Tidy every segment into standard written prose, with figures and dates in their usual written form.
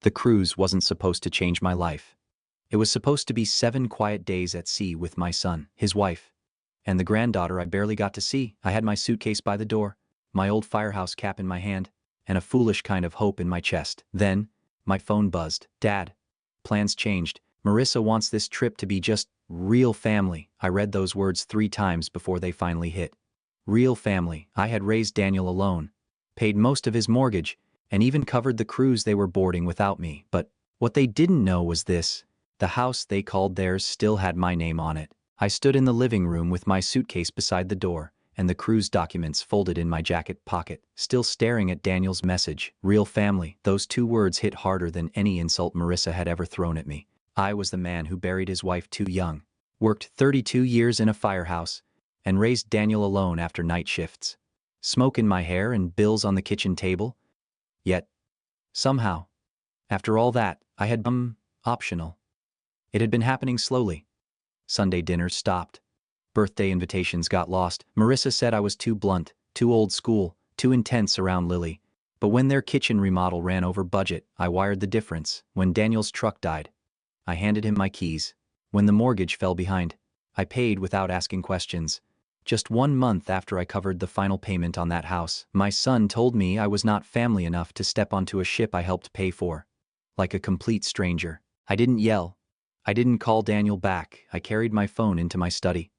The cruise wasn't supposed to change my life. It was supposed to be 7 quiet days at sea with my son, his wife, and the granddaughter I barely got to see. I had my suitcase by the door, my old firehouse cap in my hand, and a foolish kind of hope in my chest. Then, my phone buzzed. "Dad, plans changed. Marissa wants this trip to be just real family." I read those words 3 times before they finally hit. Real family. I had raised Daniel alone, paid most of his mortgage, and even covered the cruise they were boarding without me. But what they didn't know was this: the house they called theirs still had my name on it. I stood in the living room with my suitcase beside the door, and the cruise documents folded in my jacket pocket, still staring at Daniel's message. Real family. Those 2 words hit harder than any insult Marissa had ever thrown at me. I was the man who buried his wife too young, worked 32 years in a firehouse, and raised Daniel alone after night shifts. Smoke in my hair and bills on the kitchen table. Yet, somehow, after all that, I had optional. It had been happening slowly. Sunday dinners stopped. Birthday invitations got lost. Marissa said I was too blunt, too old school, too intense around Lily. But when their kitchen remodel ran over budget, I wired the difference. When Daniel's truck died, I handed him my keys. When the mortgage fell behind, I paid without asking questions. Just 1 month after I covered the final payment on that house, my son told me I was not family enough to step onto a ship I helped pay for. Like a complete stranger. I didn't yell. I didn't call Daniel back. I carried my phone into my study,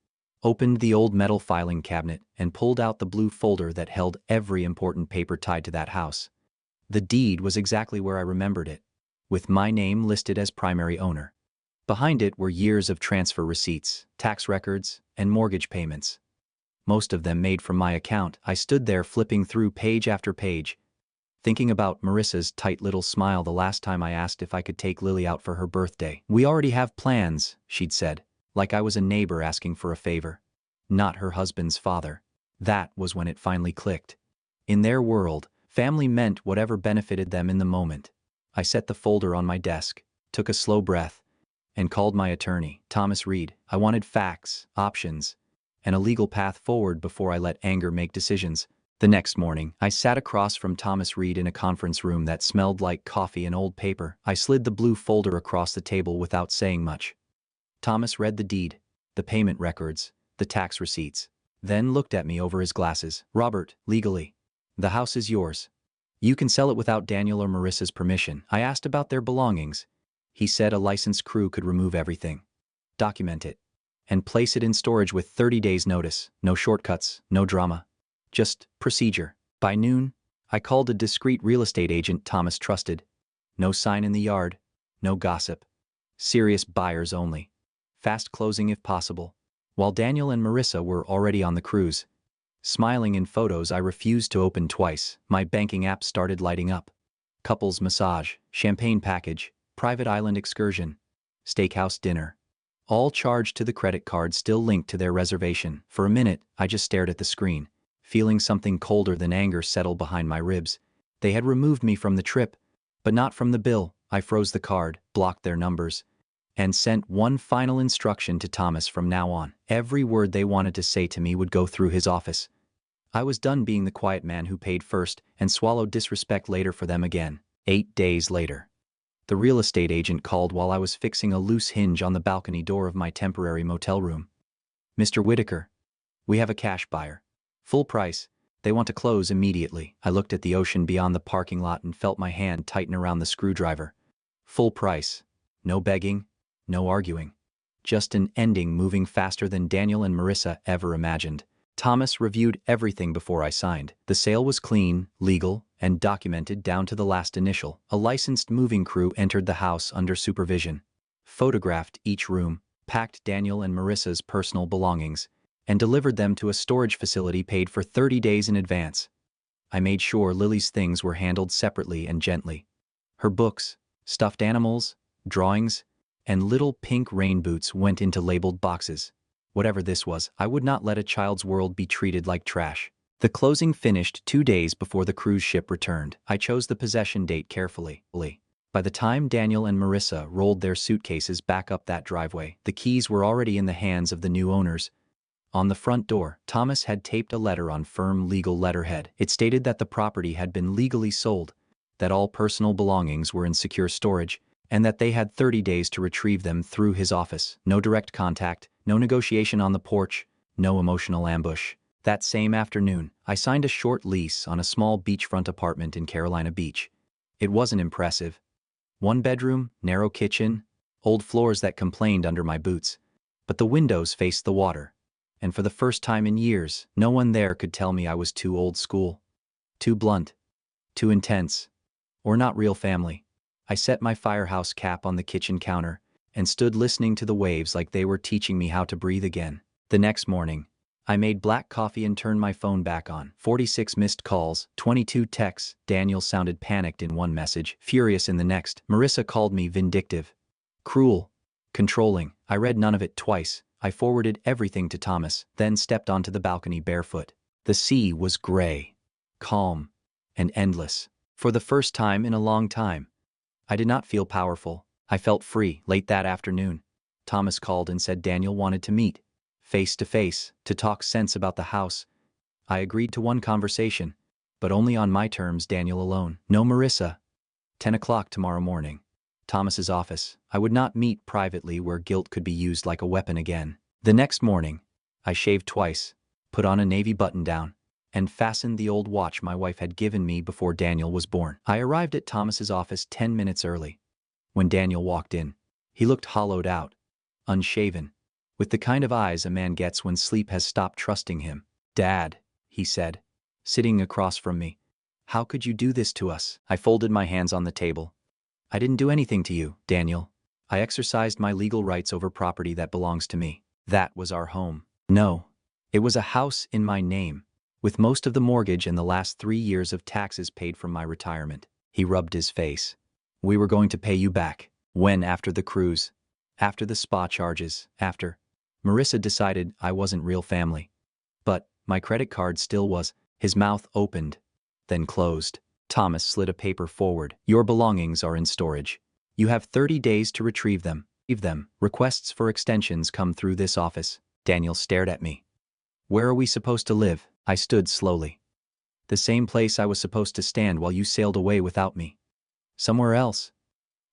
opened the old metal filing cabinet, and pulled out the blue folder that held every important paper tied to that house. The deed was exactly where I remembered it, with my name listed as primary owner. Behind it were years of transfer receipts, tax records, and mortgage payments, most of them made from my account. I stood there flipping through page after page, thinking about Marissa's tight little smile the last time I asked if I could take Lily out for her birthday. "We already have plans," she'd said, like I was a neighbor asking for a favor, not her husband's father. That was when it finally clicked. In their world, family meant whatever benefited them in the moment. I set the folder on my desk, took a slow breath, and called my attorney, Thomas Reed. I wanted facts, options, and a legal path forward before I let anger make decisions. The next morning, I sat across from Thomas Reed in a conference room that smelled like coffee and old paper. I slid the blue folder across the table without saying much. Thomas read the deed, the payment records, the tax receipts, then looked at me over his glasses. "Robert, legally, the house is yours. You can sell it without Daniel or Marissa's permission." I asked about their belongings. He said a licensed crew could remove everything, document it, and place it in storage with 30 days' notice. No shortcuts, no drama. Just procedure. By noon, I called a discreet real estate agent Thomas trusted. No sign in the yard, no gossip. Serious buyers only. Fast closing if possible. While Daniel and Marissa were already on the cruise, smiling in photos I refused to open twice, my banking app started lighting up. Couples massage, champagne package, private island excursion, steakhouse dinner. All charged to the credit card still linked to their reservation. For a minute, I just stared at the screen, feeling something colder than anger settle behind my ribs. They had removed me from the trip, but not from the bill. I froze the card, blocked their numbers, and sent one final instruction to Thomas: from now on, every word they wanted to say to me would go through his office. I was done being the quiet man who paid first and swallowed disrespect later for them again. 8 days later, the real estate agent called while I was fixing a loose hinge on the balcony door of my temporary motel room. "Mr. Whitaker, we have a cash buyer. Full price. They want to close immediately." I looked at the ocean beyond the parking lot and felt my hand tighten around the screwdriver. Full price. No begging, no arguing. Just an ending moving faster than Daniel and Marissa ever imagined. Thomas reviewed everything before I signed. The sale was clean, legal, and documented down to the last initial. A licensed moving crew entered the house under supervision, photographed each room, packed Daniel and Marissa's personal belongings, and delivered them to a storage facility paid for 30 days in advance. I made sure Lily's things were handled separately and gently. Her books, stuffed animals, drawings, and little pink rain boots went into labeled boxes. Whatever this was, I would not let a child's world be treated like trash. The closing finished 2 days before the cruise ship returned. I chose the possession date carefully. By the time Daniel and Marissa rolled their suitcases back up that driveway, the keys were already in the hands of the new owners. On the front door, Thomas had taped a letter on firm legal letterhead. It stated that the property had been legally sold, that all personal belongings were in secure storage, and that they had 30 days to retrieve them through his office. No direct contact, no negotiation on the porch, no emotional ambush. That same afternoon, I signed a short lease on a small beachfront apartment in Carolina Beach. It wasn't impressive. One bedroom, narrow kitchen, old floors that complained under my boots. But the windows faced the water. And for the first time in years, no one there could tell me I was too old school, too blunt, too intense, or not real family. I set my firehouse cap on the kitchen counter and stood listening to the waves like they were teaching me how to breathe again. The next morning, I made black coffee and turned my phone back on. 46 missed calls, 22 texts. Daniel sounded panicked in one message, furious in the next. Marissa called me vindictive, cruel, controlling. I read none of it twice. I forwarded everything to Thomas, then stepped onto the balcony barefoot. The sea was gray, calm, and endless. For the first time in a long time, I did not feel powerful. I felt free. Late that afternoon, Thomas called and said Daniel wanted to meet, face to face, to talk sense about the house. I agreed to one conversation, but only on my terms, Daniel alone. No Marissa. 10 o'clock tomorrow morning. Thomas's office. I would not meet privately where guilt could be used like a weapon again. The next morning, I shaved twice, put on a navy button-down, and fastened the old watch my wife had given me before Daniel was born. I arrived at Thomas's office 10 minutes early. When Daniel walked in, he looked hollowed out, unshaven, with the kind of eyes a man gets when sleep has stopped trusting him. "Dad," he said, sitting across from me, "how could you do this to us?" I folded my hands on the table. "I didn't do anything to you, Daniel. I exercised my legal rights over property that belongs to me. That was our home. No, it was a house in my name, with most of the mortgage and the last 3 years of taxes paid from my retirement." He rubbed his face. "We were going to pay you back. When? After the cruise, after the spa charges, after..." Marissa decided I wasn't real family. But my credit card still was. His mouth opened, then closed. Thomas slid a paper forward. "Your belongings are in storage. You have 30 days to retrieve them. Requests for extensions come through this office." Daniel stared at me. "Where are we supposed to live?" I stood slowly. "The same place I was supposed to stand while you sailed away without me. Somewhere else.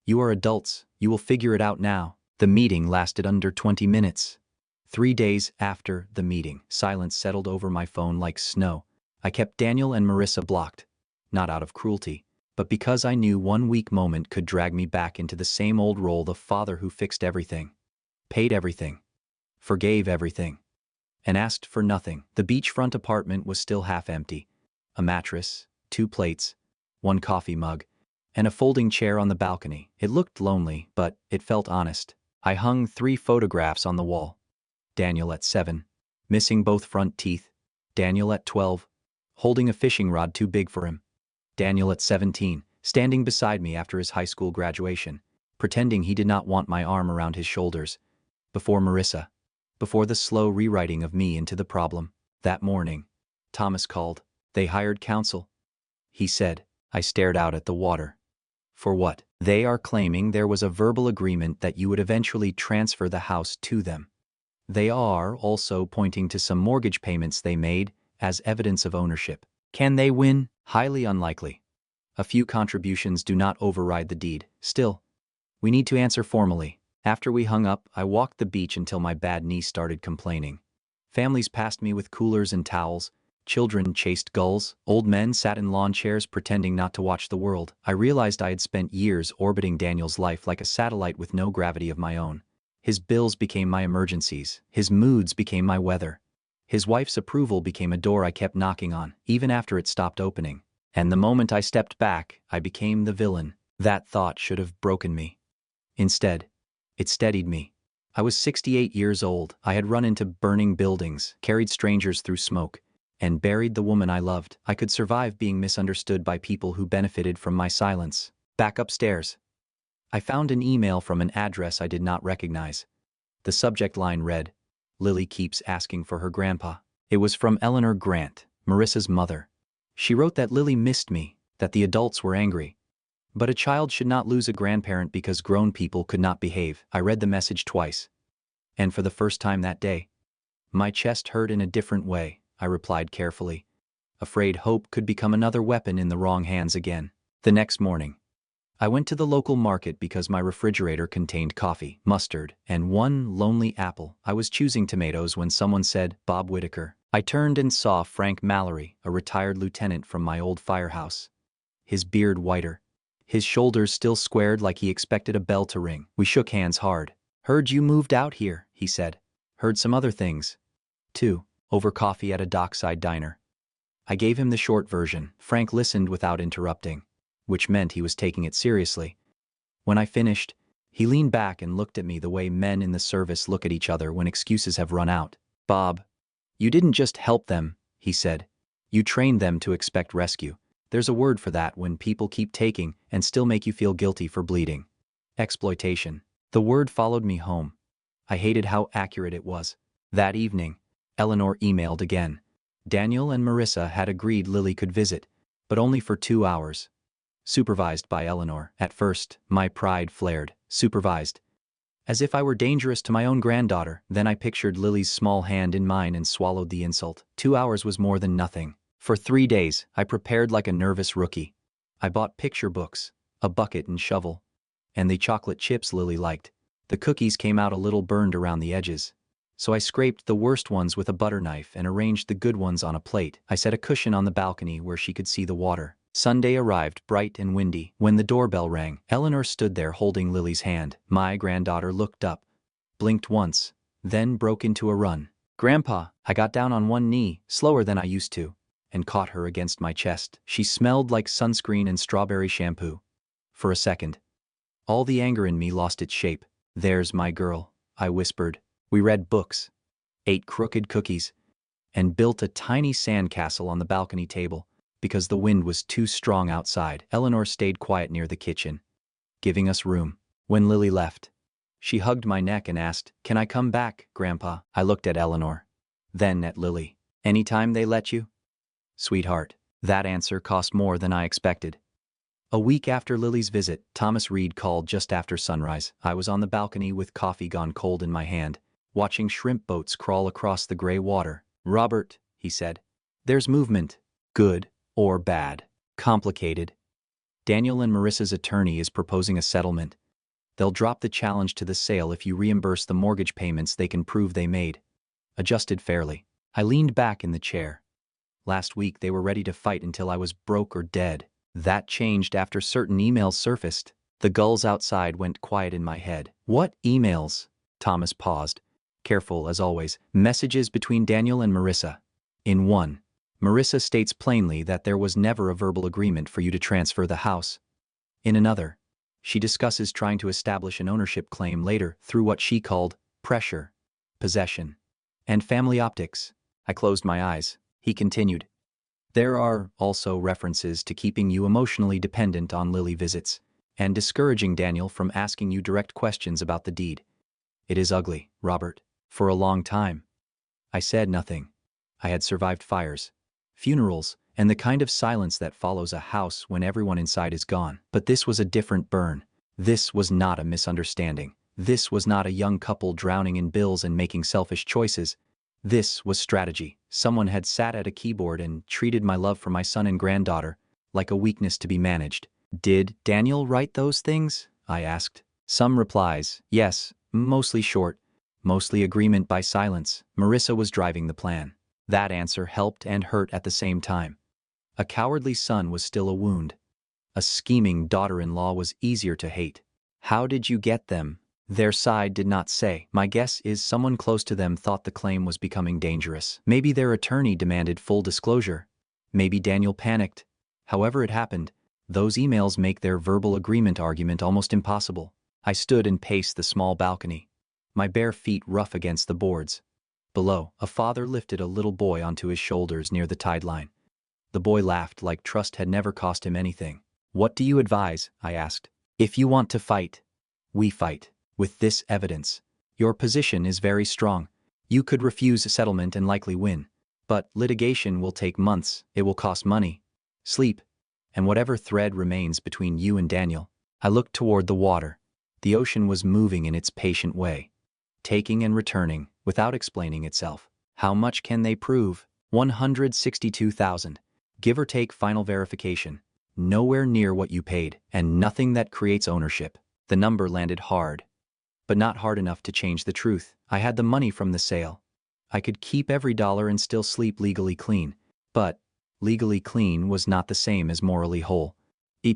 You are adults. You will figure it out now." The meeting lasted under 20 minutes. 3 days after the meeting, silence settled over my phone like snow. I kept Daniel and Marissa blocked, not out of cruelty, but because I knew one weak moment could drag me back into the same old role, the father who fixed everything, paid everything, forgave everything, and asked for nothing. The beachfront apartment was still half empty. A mattress, 2 plates, 1 coffee mug, and a folding chair on the balcony. It looked lonely, but it felt honest. I hung 3 photographs on the wall. Daniel at 7, missing both front teeth. Daniel at 12, holding a fishing rod too big for him. Daniel at 17, standing beside me after his high school graduation, pretending he did not want my arm around his shoulders. Before Marissa, before the slow rewriting of me into the problem. That morning, Thomas called. "They hired counsel," he said. I stared out at the water. "For what?" "They are claiming there was a verbal agreement that you would eventually transfer the house to them. They are also pointing to some mortgage payments they made as evidence of ownership." Can they win? Highly unlikely. A few contributions do not override the deed. Still, we need to answer formally. After we hung up, I walked the beach until my bad knee started complaining. Families passed me with coolers and towels. Children chased gulls. Old men sat in lawn chairs pretending not to watch the world. I realized I had spent years orbiting Daniel's life like a satellite with no gravity of my own. His bills became my emergencies. His moods became my weather. His wife's approval became a door I kept knocking on, even after it stopped opening. And the moment I stepped back, I became the villain. That thought should have broken me. Instead, it steadied me. I was 68 years old. I had run into burning buildings, carried strangers through smoke, and buried the woman I loved. I could survive being misunderstood by people who benefited from my silence. Back upstairs, I found an email from an address I did not recognize. The subject line read, "Lily keeps asking for her grandpa." It was from Eleanor Grant, Marissa's mother. She wrote that Lily missed me, that the adults were angry. But a child should not lose a grandparent because grown people could not behave. I read the message twice. And for the first time that day, my chest hurt in a different way. I replied carefully, afraid hope could become another weapon in the wrong hands again. The next morning, I went to the local market because my refrigerator contained coffee, mustard, and one lonely apple. I was choosing tomatoes when someone said, "Bob Whitaker." I turned and saw Frank Mallory, a retired lieutenant from my old firehouse. His beard whiter, his shoulders still squared like he expected a bell to ring. We shook hands hard. "Heard you moved out here," he said. "Heard some other things, too," over coffee at a dockside diner. I gave him the short version. Frank listened without interrupting, which meant he was taking it seriously. When I finished, he leaned back and looked at me the way men in the service look at each other when excuses have run out. "Bob, you didn't just help them," he said. "You trained them to expect rescue. There's a word for that when people keep taking and still make you feel guilty for bleeding. Exploitation." The word followed me home. I hated how accurate it was. That evening, Eleanor emailed again. Daniel and Marissa had agreed Lily could visit, but only for 2 hours. Supervised by Eleanor. At first, my pride flared. Supervised. As if I were dangerous to my own granddaughter. Then I pictured Lily's small hand in mine and swallowed the insult. 2 hours was more than nothing. For 3 days, I prepared like a nervous rookie. I bought picture books, a bucket and shovel, and the chocolate chips Lily liked. The cookies came out a little burned around the edges, so I scraped the worst ones with a butter knife and arranged the good ones on a plate. I set a cushion on the balcony where she could see the water. Sunday arrived, bright and windy. When the doorbell rang, Eleanor stood there holding Lily's hand. My granddaughter looked up, blinked once, then broke into a run. "Grandpa," I got down on one knee, slower than I used to, and caught her against my chest. She smelled like sunscreen and strawberry shampoo. For a second, all the anger in me lost its shape. "There's my girl," I whispered. We read books, ate crooked cookies, and built a tiny sandcastle on the balcony table because the wind was too strong outside. Eleanor stayed quiet near the kitchen, giving us room. When Lily left, she hugged my neck and asked, "Can I come back, Grandpa?" I looked at Eleanor, then at Lily. "Anytime they let you, sweetheart." That answer cost more than I expected. A week after Lily's visit, Thomas Reed called just after sunrise. I was on the balcony with coffee gone cold in my hand, watching shrimp boats crawl across the gray water. "Robert," he said, "there's movement. Good or bad. Complicated. Daniel and Marissa's attorney is proposing a settlement. They'll drop the challenge to the sale if you reimburse the mortgage payments they can prove they made. Adjusted fairly." I leaned back in the chair. Last week they were ready to fight until I was broke or dead. That changed after certain emails surfaced. The gulls outside went quiet in my head. "What emails?" Thomas paused, careful as always. "Messages between Daniel and Marissa. In one, Marissa states plainly that there was never a verbal agreement for you to transfer the house. In another, she discusses trying to establish an ownership claim later through what she called pressure, possession, and family optics." I closed my eyes. He continued, "There are also references to keeping you emotionally dependent on Lily visits and discouraging Daniel from asking you direct questions about the deed. It is ugly, Robert." For a long time, I said nothing. I had survived fires, funerals, and the kind of silence that follows a house when everyone inside is gone. But this was a different burn. This was not a misunderstanding. This was not a young couple drowning in bills and making selfish choices. This was strategy. Someone had sat at a keyboard and treated my love for my son and granddaughter like a weakness to be managed. "Did Daniel write those things?" I asked. Some replies, yes, mostly short, mostly agreement by silence. Marissa was driving the plan. That answer helped and hurt at the same time. A cowardly son was still a wound. A scheming daughter-in-law was easier to hate. "How did you get them?" Their side did not say. My guess is someone close to them thought the claim was becoming dangerous. Maybe their attorney demanded full disclosure. Maybe Daniel panicked. However it happened, those emails make their verbal agreement argument almost impossible. I stood and paced the small balcony, my bare feet rough against the boards. Below, a father lifted a little boy onto his shoulders near the tide line. The boy laughed like trust had never cost him anything. "What do you advise?" I asked. "If you want to fight, we fight. With this evidence, your position is very strong. You could refuse a settlement and likely win. But litigation will take months, it will cost money, sleep, and whatever thread remains between you and Daniel." I looked toward the water. The ocean was moving in its patient way, taking and returning without explaining itself. "How much can they prove?" 162,000. Give or take final verification. Nowhere near what you paid, and nothing that creates ownership. The number landed hard, but not hard enough to change the truth. I had the money from the sale. I could keep every dollar and still sleep legally clean. But legally clean was not the same as morally whole.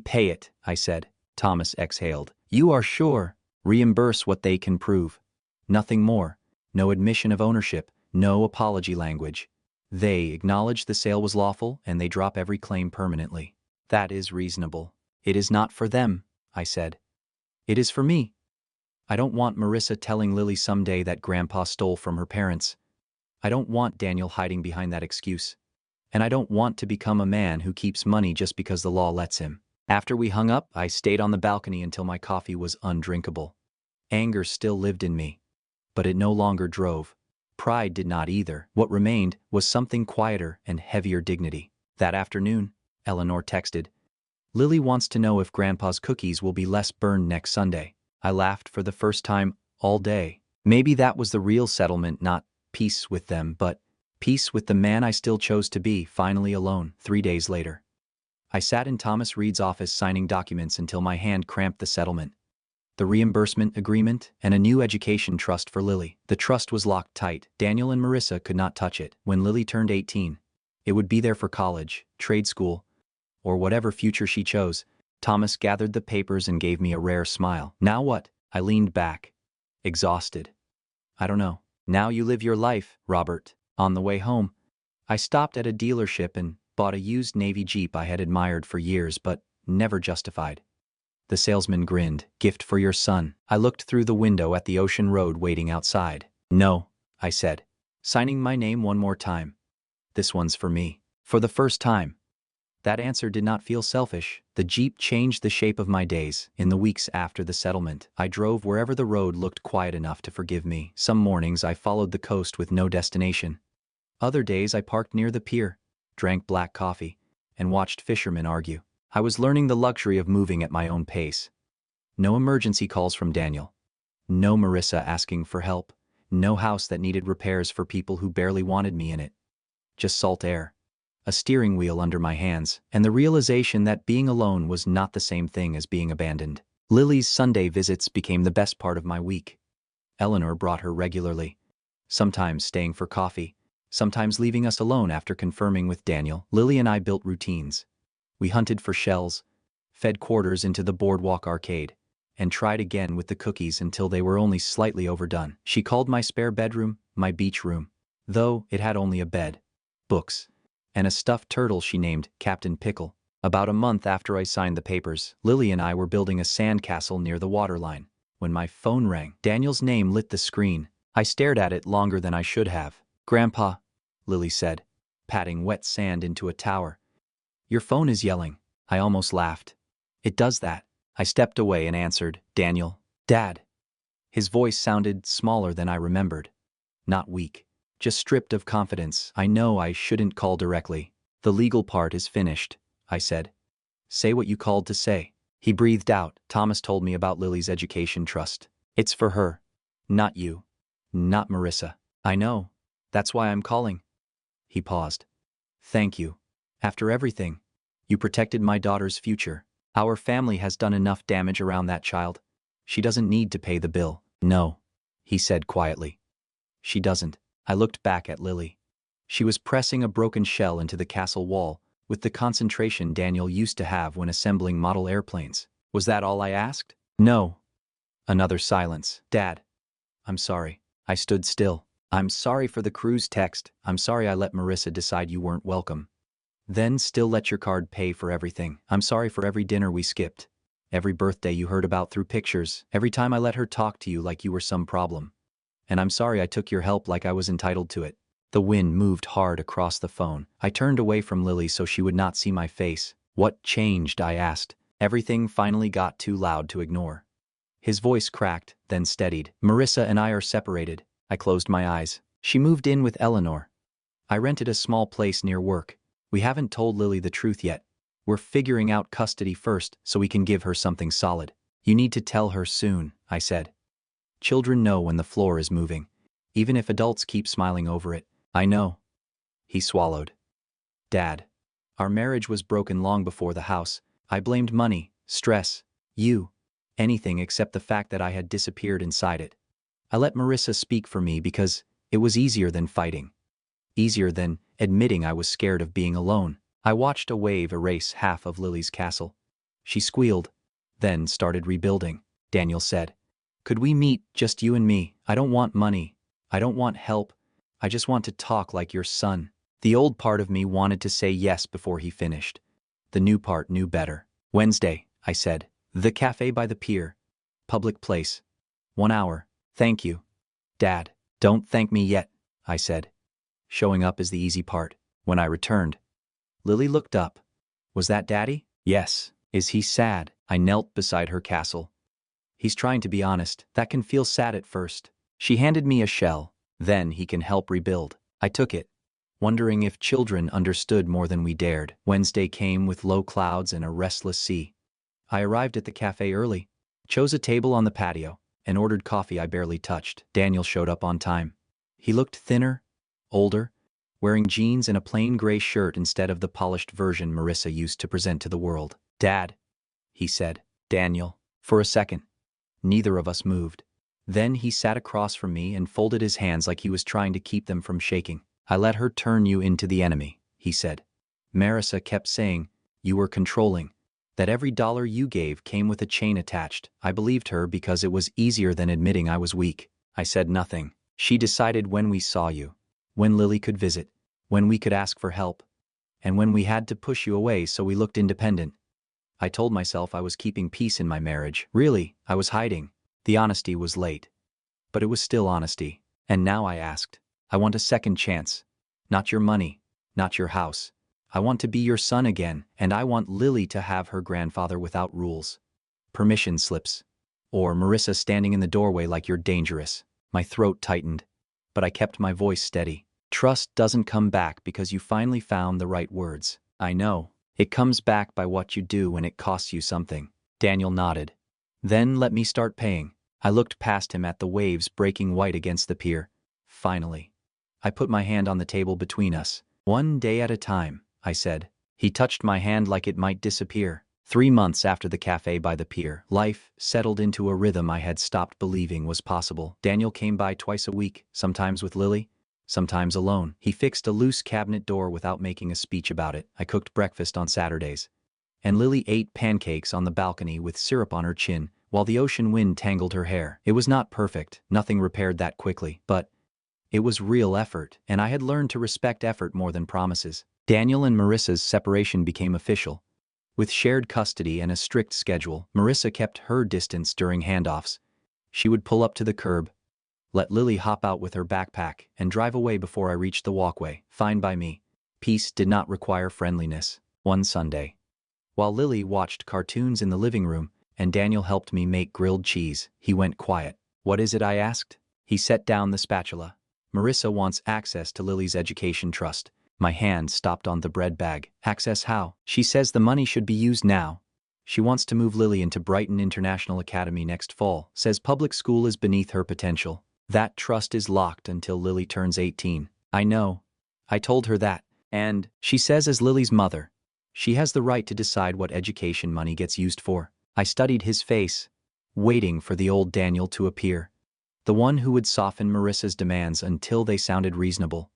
Pay it, I said. Thomas exhaled. You are sure? Reimburse what they can prove. Nothing more. No admission of ownership. No apology language. They acknowledge the sale was lawful and they drop every claim permanently. That is reasonable. It is not for them, I said. It is for me. I don't want Marissa telling Lily someday that Grandpa stole from her parents. I don't want Daniel hiding behind that excuse. And I don't want to become a man who keeps money just because the law lets him. After we hung up, I stayed on the balcony until my coffee was undrinkable. Anger still lived in me, but it no longer drove. Pride did not either. What remained was something quieter and heavier dignity. That afternoon, Eleanor texted, Lily wants to know if Grandpa's cookies will be less burned next Sunday. I laughed for the first time all day. Maybe that was the real settlement, not peace with them, but peace with the man I still chose to be, finally alone. 3 days later, I sat in Thomas Reed's office signing documents until my hand cramped. The settlement, the reimbursement agreement, and a new education trust for Lily. The trust was locked tight. Daniel and Marissa could not touch it. When Lily turned 18, it would be there for college, trade school, or whatever future she chose. Thomas gathered the papers and gave me a rare smile. Now what? I leaned back, exhausted. I don't know. Now you live your life, Robert. On the way home, I stopped at a dealership and bought a used Navy Jeep I had admired for years but never justified. The salesman grinned. Gift for your son. I looked through the window at the ocean road waiting outside. No, I said, signing my name one more time. This one's for me. For the first time. That answer did not feel selfish. The Jeep changed the shape of my days. In the weeks after the settlement, I drove wherever the road looked quiet enough to forgive me. Some mornings I followed the coast with no destination. Other days I parked near the pier, drank black coffee, and watched fishermen argue. I was learning the luxury of moving at my own pace. No emergency calls from Daniel. No Marissa asking for help. No house that needed repairs for people who barely wanted me in it. Just salt air, a steering wheel under my hands, and the realization that being alone was not the same thing as being abandoned. Lily's Sunday visits became the best part of my week. Eleanor brought her regularly, sometimes staying for coffee, sometimes leaving us alone after confirming with Daniel. Lily and I built routines. We hunted for shells, fed quarters into the boardwalk arcade, and tried again with the cookies until they were only slightly overdone. She called my spare bedroom my beach room, though it had only a bed, books, and a stuffed turtle she named Captain Pickle. About a month after I signed the papers, Lily and I were building a sandcastle near the waterline when my phone rang. Daniel's name lit the screen. I stared at it longer than I should have. Grandpa, Lily said, patting wet sand into a tower. Your phone is yelling. I almost laughed. It does that. I stepped away and answered, Daniel. Dad. His voice sounded smaller than I remembered. Not weak, just stripped of confidence. I know I shouldn't call directly. The legal part is finished, I said. Say what you called to say. He breathed out. Thomas told me about Lily's education trust. It's for her. Not you. Not Marissa. I know. That's why I'm calling. He paused. Thank you. After everything, you protected my daughter's future. Our family has done enough damage around that child. She doesn't need to pay the bill. No, he said quietly. She doesn't. I looked back at Lily. She was pressing a broken shell into the castle wall with the concentration Daniel used to have when assembling model airplanes. Was that all I asked? No. Another silence. Dad, I'm sorry. I stood still. I'm sorry for the cruise text. I'm sorry I let Marissa decide you weren't welcome. Then still let your card pay for everything. I'm sorry for every dinner we skipped, every birthday you heard about through pictures, every time I let her talk to you like you were some problem. And I'm sorry I took your help like I was entitled to it. The wind moved hard across the phone. I turned away from Lily so she would not see my face. What changed? I asked. Everything finally got too loud to ignore. His voice cracked, then steadied. Marissa and I are separated. I closed my eyes. She moved in with Eleanor. I rented a small place near work. We haven't told Lily the truth yet. We're figuring out custody first so we can give her something solid. You need to tell her soon, I said. Children know when the floor is moving, even if adults keep smiling over it. I know. He swallowed. Dad, our marriage was broken long before the house. I blamed money, stress, you, anything except the fact that I had disappeared inside it. I let Marissa speak for me because it was easier than fighting. Easier than admitting I was scared of being alone. I watched a wave erase half of Lily's castle. She squealed, then started rebuilding. Daniel said, "Could we meet, just you and me? I don't want money. I don't want help. I just want to talk like your son." The old part of me wanted to say yes before he finished. The new part knew better. "Wednesday," I said. "The cafe by the pier. Public place. 1 hour. Thank you." "Dad, don't thank me yet," I said. Showing up is the easy part. When I returned, Lily looked up. "Was that Daddy?" "Yes." "Is he sad?" I knelt beside her castle. "He's trying to be honest. That can feel sad at first." She handed me a shell. "Then he can help rebuild." I took it, wondering if children understood more than we dared. Wednesday came with low clouds and a restless sea. I arrived at the cafe early, chose a table on the patio, and ordered coffee I barely touched. Daniel showed up on time. He looked thinner, older, wearing jeans and a plain gray shirt instead of the polished version Marissa used to present to the world. "Dad," he said. "Daniel." For a second, neither of us moved. Then he sat across from me and folded his hands like he was trying to keep them from shaking. "I let her turn you into the enemy," he said. "Marissa kept saying you were controlling, that every dollar you gave came with a chain attached. I believed her because it was easier than admitting I was weak." I said nothing. "She decided when we saw you, when Lily could visit, when we could ask for help, and when we had to push you away so we looked independent. I told myself I was keeping peace in my marriage. Really, I was hiding. The honesty was late. But it was still honesty. And now I asked, I want a second chance. Not your money, not your house. I want to be your son again, and I want Lily to have her grandfather without rules, permission slips, or Marissa standing in the doorway like you're dangerous." My throat tightened, but I kept my voice steady. "Trust doesn't come back because you finally found the right words. I know. It comes back by what you do when it costs you something." Daniel nodded. "Then let me start paying." I looked past him at the waves breaking white against the pier. Finally, I put my hand on the table between us. "1 day at a time," I said. He touched my hand like it might disappear. 3 months after the cafe by the pier, life settled into a rhythm I had stopped believing was possible. Daniel came by twice a week, sometimes with Lily, sometimes alone. He fixed a loose cabinet door without making a speech about it. I cooked breakfast on Saturdays, and Lily ate pancakes on the balcony with syrup on her chin while the ocean wind tangled her hair. It was not perfect, nothing repaired that quickly, but it was real effort, and I had learned to respect effort more than promises. Daniel and Marissa's separation became official. With shared custody and a strict schedule, Marissa kept her distance during handoffs. She would pull up to the curb, let Lily hop out with her backpack, and drive away before I reached the walkway. Fine by me. Peace did not require friendliness. One Sunday, while Lily watched cartoons in the living room and Daniel helped me make grilled cheese, he went quiet. "What is it?" I asked. He set down the spatula. "Marissa wants access to Lily's education trust." My hand stopped on the bread bag. "Access how?" "She says the money should be used now. She wants to move Lily into Brighton International Academy next fall. Says public school is beneath her potential. That trust is locked until Lily turns 18. "I know. I told her that. And she says as Lily's mother, she has the right to decide what education money gets used for." I studied his face, waiting for the old Daniel to appear, the one who would soften Marissa's demands until they sounded reasonable.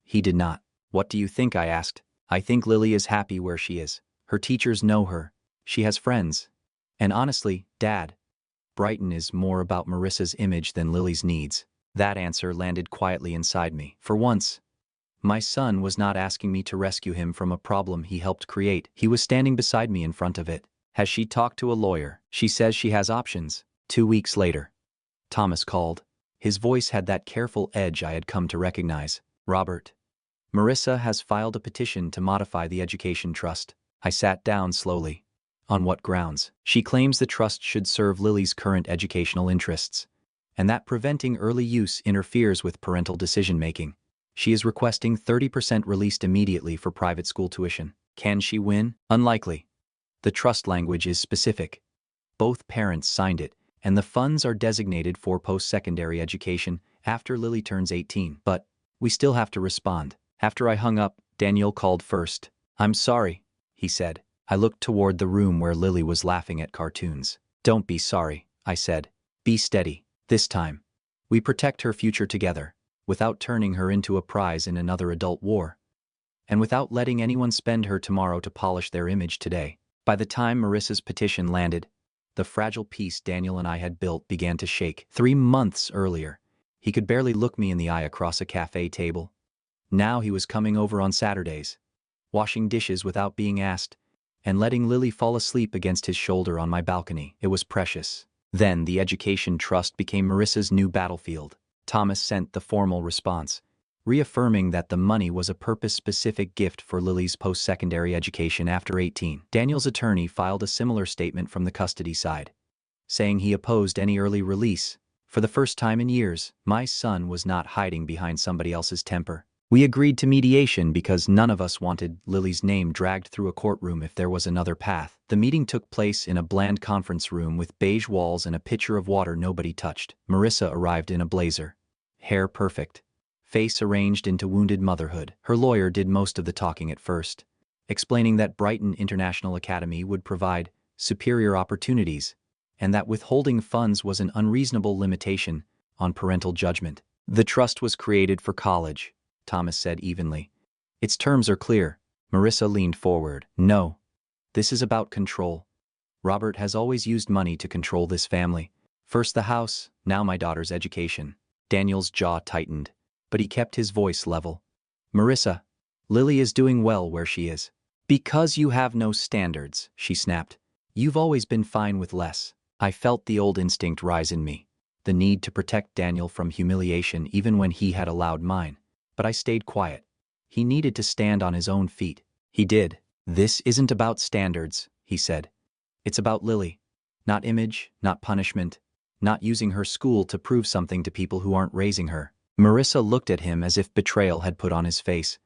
He did not. "What do you think?" I asked. "I think Lily is happy where she is. Her teachers know her. She has friends. And honestly, Dad, Brighton is more about Marissa's image than Lily's needs." That answer landed quietly inside me. For once, my son was not asking me to rescue him from a problem he helped create. He was standing beside me in front of it. "Has she talked to a lawyer?" "She says she has options." 2 weeks later, Thomas called. His voice had that careful edge I had come to recognize. "Robert, Marissa has filed a petition to modify the education trust." I sat down slowly. "On what grounds?" "She claims the trust should serve Lily's current educational interests, and that preventing early use interferes with parental decision-making. She is requesting 30% released immediately for private school tuition." Can she win? Unlikely. The trust language is specific. Both parents signed it, and the funds are designated for post-secondary education after Lily turns 18. But we still have to respond. After I hung up, Daniel called first. "I'm sorry," he said. I looked toward the room where Lily was laughing at cartoons. "Don't be sorry," I said. "Be steady. This time, we protect her future together, without turning her into a prize in another adult war, and without letting anyone spend her tomorrow to polish their image today." By the time Marissa's petition landed, the fragile peace Daniel and I had built began to shake. 3 months earlier, he could barely look me in the eye across a cafe table. Now he was coming over on Saturdays, washing dishes without being asked, and letting Lily fall asleep against his shoulder on my balcony. It was precious. Then the education trust became Marissa's new battlefield. Thomas sent the formal response, reaffirming that the money was a purpose-specific gift for Lily's post-secondary education after 18. Daniel's attorney filed a similar statement from the custody side, saying he opposed any early release. For the first time in years, my son was not hiding behind somebody else's temper. We agreed to mediation because none of us wanted Lily's name dragged through a courtroom if there was another path. The meeting took place in a bland conference room with beige walls and a pitcher of water nobody touched. Marissa arrived in a blazer, hair perfect, face arranged into wounded motherhood. Her lawyer did most of the talking at first, explaining that Brighton International Academy would provide superior opportunities and that withholding funds was an unreasonable limitation on parental judgment. "The trust was created for college," Thomas said evenly. "Its terms are clear." Marissa leaned forward. "No, this is about control. Robert has always used money to control this family. First the house, now my daughter's education." Daniel's jaw tightened, but he kept his voice level. "Marissa, Lily is doing well where she is." "Because you have no standards," she snapped. "You've always been fine with less." I felt the old instinct rise in me, the need to protect Daniel from humiliation even when he had allowed mine. But I stayed quiet. He needed to stand on his own feet. He did. "This isn't about standards," he said. "It's about Lily. Not image, not punishment, not using her school to prove something to people who aren't raising her." Marissa looked at him as if betrayal had put on his face.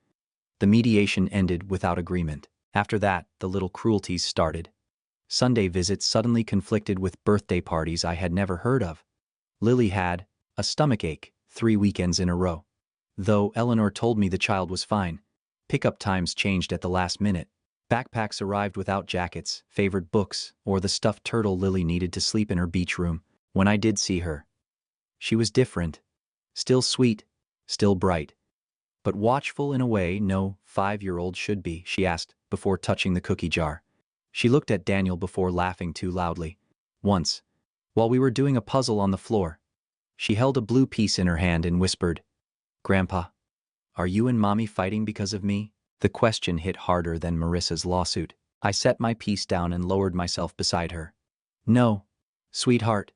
The mediation ended without agreement. After that, the little cruelties started. Sunday visits suddenly conflicted with birthday parties I had never heard of. Lily had a stomachache 3 weekends in a row. Though Eleanor told me the child was fine, pickup times changed at the last minute. Backpacks arrived without jackets, favorite books, or the stuffed turtle Lily needed to sleep in her beach room. When I did see her, she was different. Still sweet, still bright, but watchful in a way no 5-year-old should be. She asked, before touching the cookie jar. She looked at Daniel before laughing too loudly. Once, while we were doing a puzzle on the floor, she held a blue piece in her hand and whispered, "Grandpa, are you and Mommy fighting because of me?" The question hit harder than Marissa's lawsuit. I set my piece down and lowered myself beside her. "No, sweetheart,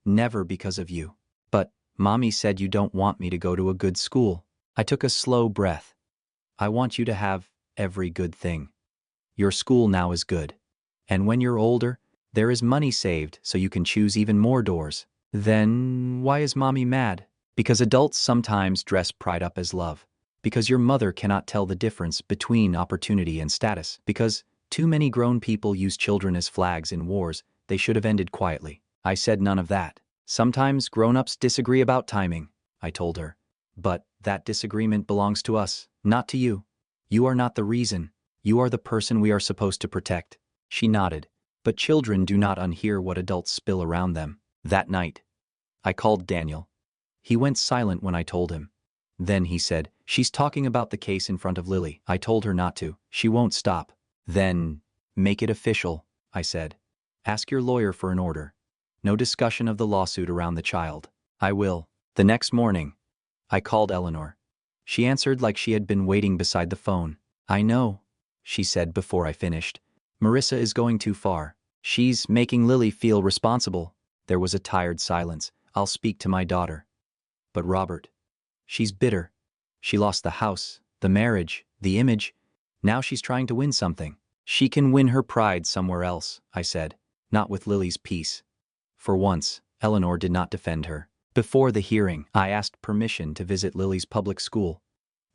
never because of you. But Mommy said you don't want me to go to a good school." I took a slow breath. "I want you to have every good thing. Your school now is good. And when you're older, there is money saved so you can choose even more doors." "Then why is Mommy mad?" "Because adults sometimes dress pride up as love. Because your mother cannot tell the difference between opportunity and status. Because too many grown people use children as flags in wars they should have ended quietly." I said none of that. "Sometimes grown-ups disagree about timing," I told her. "But that disagreement belongs to us, not to you. You are not the reason. You are the person we are supposed to protect." She nodded. But children do not unhear what adults spill around them. That night, I called Daniel. He went silent when I told him. Then he said, "She's talking about the case in front of Lily." I told her not to. "She won't stop." "Then make it official," I said. "Ask your lawyer for an order. No discussion of the lawsuit around the child." "I will." The next morning, I called Eleanor. She answered like she had been waiting beside the phone. "I know," she said before I finished. "Marissa is going too far. She's making Lily feel responsible." There was a tired silence. "I'll speak to my daughter." "But Robert, she's bitter. She lost the house, the marriage, the image. Now she's trying to win something." "She can win her pride somewhere else," I said, "not with Lily's peace." For once, Eleanor did not defend her. Before the hearing, I asked permission to visit Lily's public school.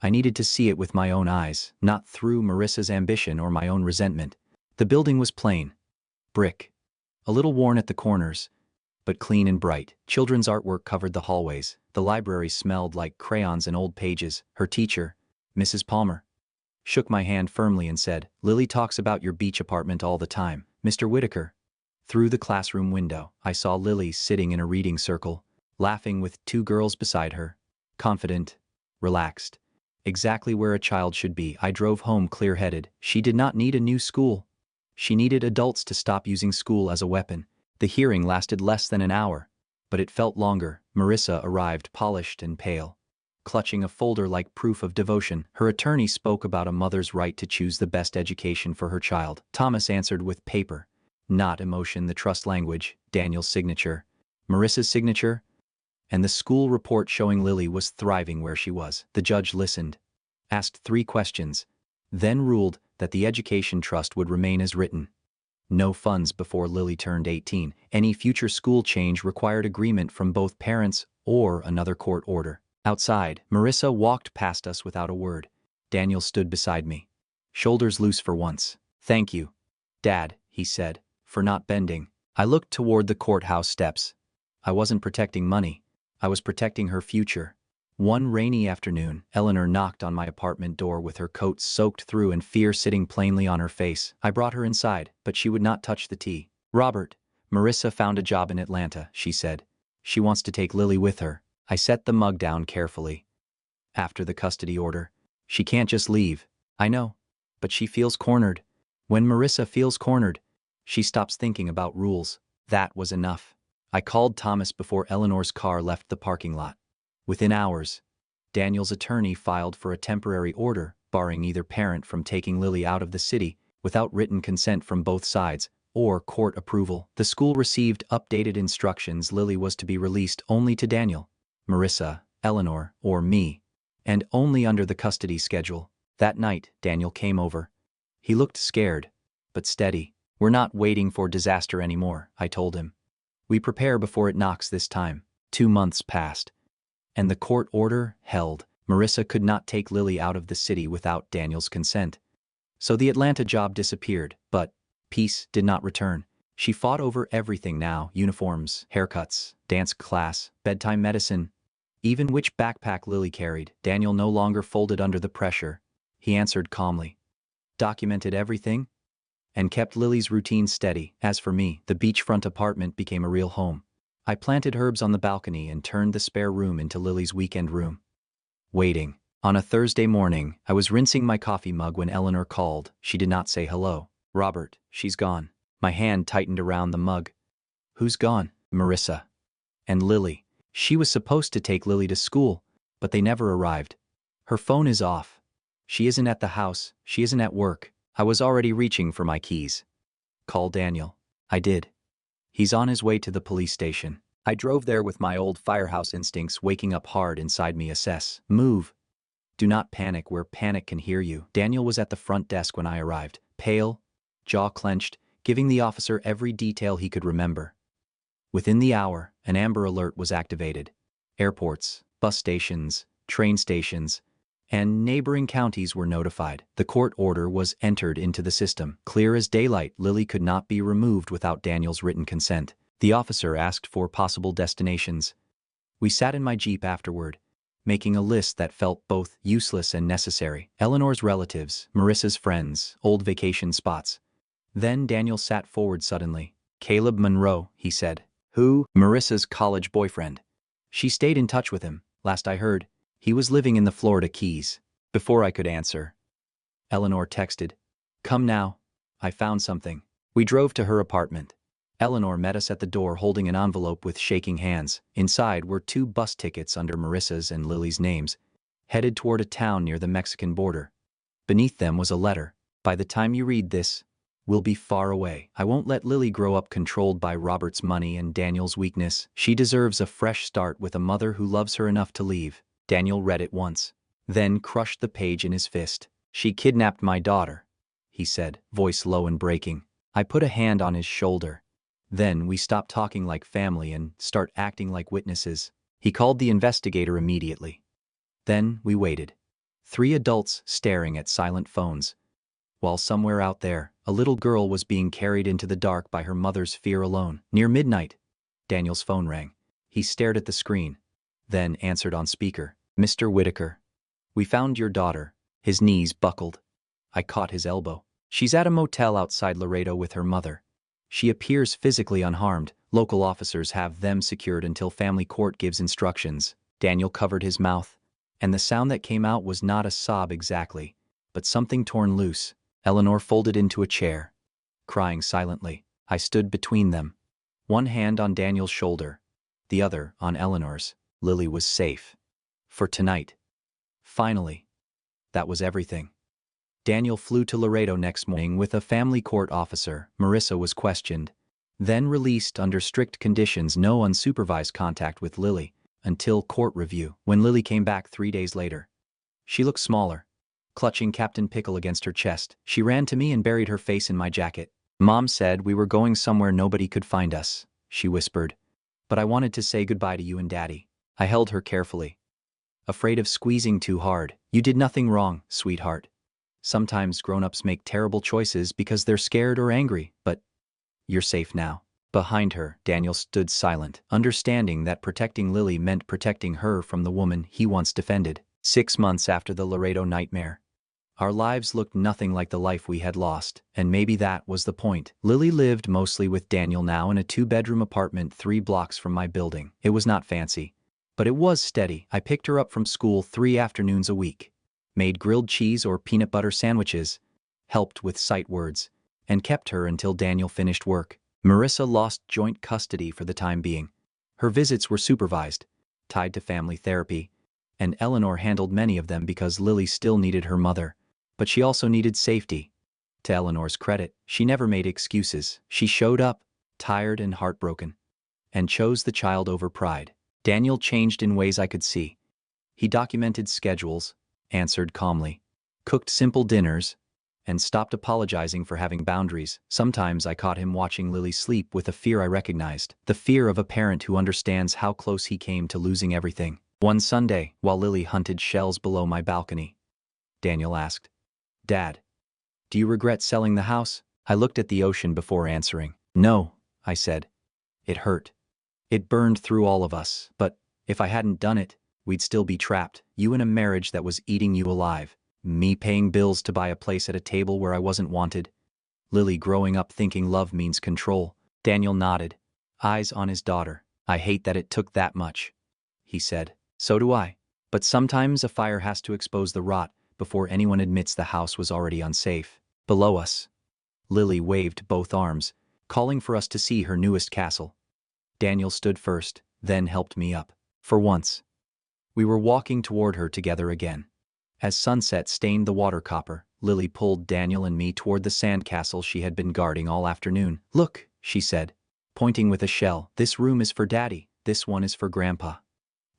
I needed to see it with my own eyes, not through Marissa's ambition or my own resentment. The building was plain. Brick. A little worn at the corners, but clean and bright. Children's artwork covered the hallways. The library smelled like crayons and old pages. Her teacher, Mrs. Palmer. shook my hand firmly and said, "Lily talks about your beach apartment all the time, Mr. Whitaker." Through the classroom window, I saw Lily sitting in a reading circle, laughing with two girls beside her. Confident, relaxed. Exactly where a child should be. I drove home clear-headed. She did not need a new school. She needed adults to stop using school as a weapon. The hearing lasted less than an hour, but it felt longer. Marissa arrived polished and pale, clutching a folder like proof of devotion. Her attorney spoke about a mother's right to choose the best education for her child. Thomas answered with paper, not emotion, the trust language, Daniel's signature, Marissa's signature, and the school report showing Lily was thriving where she was. The judge listened, asked 3 questions, then ruled that the education trust would remain as written. No funds before Lily turned 18. Any future school change required agreement from both parents or another court order. Outside, Marissa walked past us without a word. Daniel stood beside me, shoulders loose for once. "Thank you, Dad," he said, "for not bending." I looked toward the courthouse steps. I wasn't protecting money. I was protecting her future. One rainy afternoon, Eleanor knocked on my apartment door with her coat soaked through and fear sitting plainly on her face. I brought her inside, but she would not touch the tea. "Robert, Marissa found a job in Atlanta," she said. "She wants to take Lily with her." I set the mug down carefully. "After the custody order, she can't just leave." "I know, but she feels cornered. When Marissa feels cornered, she stops thinking about rules." That was enough. I called Thomas before Eleanor's car left the parking lot. Within hours, Daniel's attorney filed for a temporary order barring either parent from taking Lily out of the city without written consent from both sides or court approval. The school received updated instructions. Lily was to be released only to Daniel, Marissa, Eleanor, or me, and only under the custody schedule. That night, Daniel came over. He looked scared, but steady. "We're not waiting for disaster anymore," I told him. "We prepare before it knocks this time." 2 months passed, and the court order held. Marissa could not take Lily out of the city without Daniel's consent. So the Atlanta job disappeared, but peace did not return. She fought over everything now: uniforms, haircuts, dance class, bedtime medicine, even which backpack Lily carried. Daniel no longer folded under the pressure. He answered calmly, documented everything, and kept Lily's routine steady. As for me, the beachfront apartment became a real home. I planted herbs on the balcony and turned the spare room into Lily's weekend room. Waiting. On a Thursday morning, I was rinsing my coffee mug when Eleanor called. She did not say hello. "Robert, she's gone." My hand tightened around the mug. "Who's gone?" "Marissa. And Lily. She was supposed to take Lily to school, but they never arrived. Her phone is off. She isn't at the house. She isn't at work." I was already reaching for my keys. "Call Daniel." I did. "He's on his way to the police station." I drove there with my old firehouse instincts waking up hard inside me. Assess. Move. Do not panic where panic can hear you. Daniel was at the front desk when I arrived, pale, jaw clenched, giving the officer every detail he could remember. Within the hour, an Amber Alert was activated. Airports, bus stations, train stations, and neighboring counties were notified. The court order was entered into the system. Clear as daylight, Lily could not be removed without Daniel's written consent. The officer asked for possible destinations. We sat in my Jeep afterward, making a list that felt both useless and necessary. Eleanor's relatives, Marissa's friends, old vacation spots. Then Daniel sat forward suddenly. "Caleb Monroe," he said. "Who?" "Marissa's college boyfriend. She stayed in touch with him, last I heard. He was living in the Florida Keys." Before I could answer, Eleanor texted, "Come now. I found something." We drove to her apartment. Eleanor met us at the door holding an envelope with shaking hands. Inside were 2 bus tickets under Marissa's and Lily's names, headed toward a town near the Mexican border. Beneath them was a letter. "By the time you read this, we'll be far away. I won't let Lily grow up controlled by Robert's money and Daniel's weakness. She deserves a fresh start with a mother who loves her enough to leave." Daniel read it once, then crushed the page in his fist. "She kidnapped my daughter," he said, voice low and breaking. I put a hand on his shoulder. "Then we stop talking like family and start acting like witnesses." He called the investigator immediately. Then we waited. 3 adults staring at silent phones, while somewhere out there, a little girl was being carried into the dark by her mother's fear alone. Near midnight, Daniel's phone rang. He stared at the screen, then answered on speaker. "Mr. Whitaker, we found your daughter." His knees buckled. I caught his elbow. She's at a motel outside Laredo with her mother. She appears physically unharmed. Local officers have them secured until family court gives instructions. Daniel covered his mouth, and the sound that came out was not a sob exactly, but something torn loose. Eleanor folded into a chair, crying silently. I stood between them, one hand on Daniel's shoulder, the other on Eleanor's. Lily was safe. For tonight. Finally. That was everything. Daniel flew to Laredo next morning with a family court officer. Marissa was questioned, then released under strict conditions, no unsupervised contact with Lily, until court review. When Lily came back 3 days later, she looked smaller, clutching Captain Pickle against her chest. She ran to me and buried her face in my jacket. Mom said we were going somewhere nobody could find us, she whispered, but I wanted to say goodbye to you and Daddy. I held her carefully, afraid of squeezing too hard. You did nothing wrong, sweetheart. Sometimes grown-ups make terrible choices because they're scared or angry, but you're safe now. Behind her, Daniel stood silent, understanding that protecting Lily meant protecting her from the woman he once defended. 6 months after the Laredo nightmare, our lives looked nothing like the life we had lost, and maybe that was the point. Lily lived mostly with Daniel now in a 2-bedroom apartment 3 blocks from my building. It was not fancy, but it was steady. I picked her up from school 3 afternoons a week, made grilled cheese or peanut butter sandwiches, helped with sight words, and kept her until Daniel finished work. Marissa lost joint custody for the time being. Her visits were supervised, tied to family therapy, and Eleanor handled many of them because Lily still needed her mother, but she also needed safety. To Eleanor's credit, she never made excuses. She showed up, tired and heartbroken, and chose the child over pride. Daniel changed in ways I could see. He documented schedules, answered calmly, cooked simple dinners, and stopped apologizing for having boundaries. Sometimes I caught him watching Lily sleep with a fear I recognized, the fear of a parent who understands how close he came to losing everything. One Sunday, while Lily hunted shells below my balcony, Daniel asked, "Dad, do you regret selling the house?" I looked at the ocean before answering. "No," I said. "It hurt. It burned through all of us. But if I hadn't done it, we'd still be trapped. You in a marriage that was eating you alive. Me paying bills to buy a place at a table where I wasn't wanted. Lily growing up thinking love means control." Daniel nodded, eyes on his daughter. "I hate that it took that much," he said. "So do I. But sometimes a fire has to expose the rot before anyone admits the house was already unsafe." Below us, Lily waved both arms, calling for us to see her newest castle. Daniel stood first, then helped me up. For once, we were walking toward her together again. As sunset stained the water copper, Lily pulled Daniel and me toward the sandcastle she had been guarding all afternoon. "Look," she said, pointing with a shell. "This room is for Daddy, this one is for Grandpa,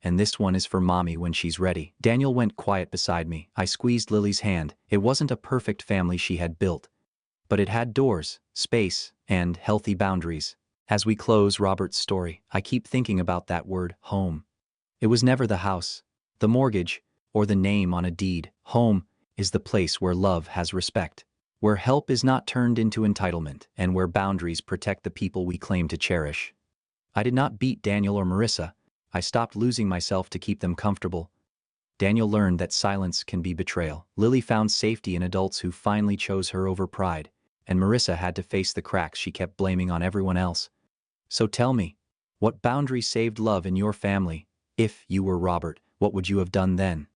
and this one is for Mommy when she's ready." Daniel went quiet beside me. I squeezed Lily's hand. It wasn't a perfect family she had built, but it had doors, space, and healthy boundaries. As we close Robert's story, I keep thinking about that word, home. It was never the house, the mortgage, or the name on a deed. Home is the place where love has respect, where help is not turned into entitlement, and where boundaries protect the people we claim to cherish. I did not beat Daniel or Marissa. I stopped losing myself to keep them comfortable. Daniel learned that silence can be betrayal. Lily found safety in adults who finally chose her over pride, and Marissa had to face the cracks she kept blaming on everyone else. So tell me, what boundary saved love in your family? If you were Robert, what would you have done then?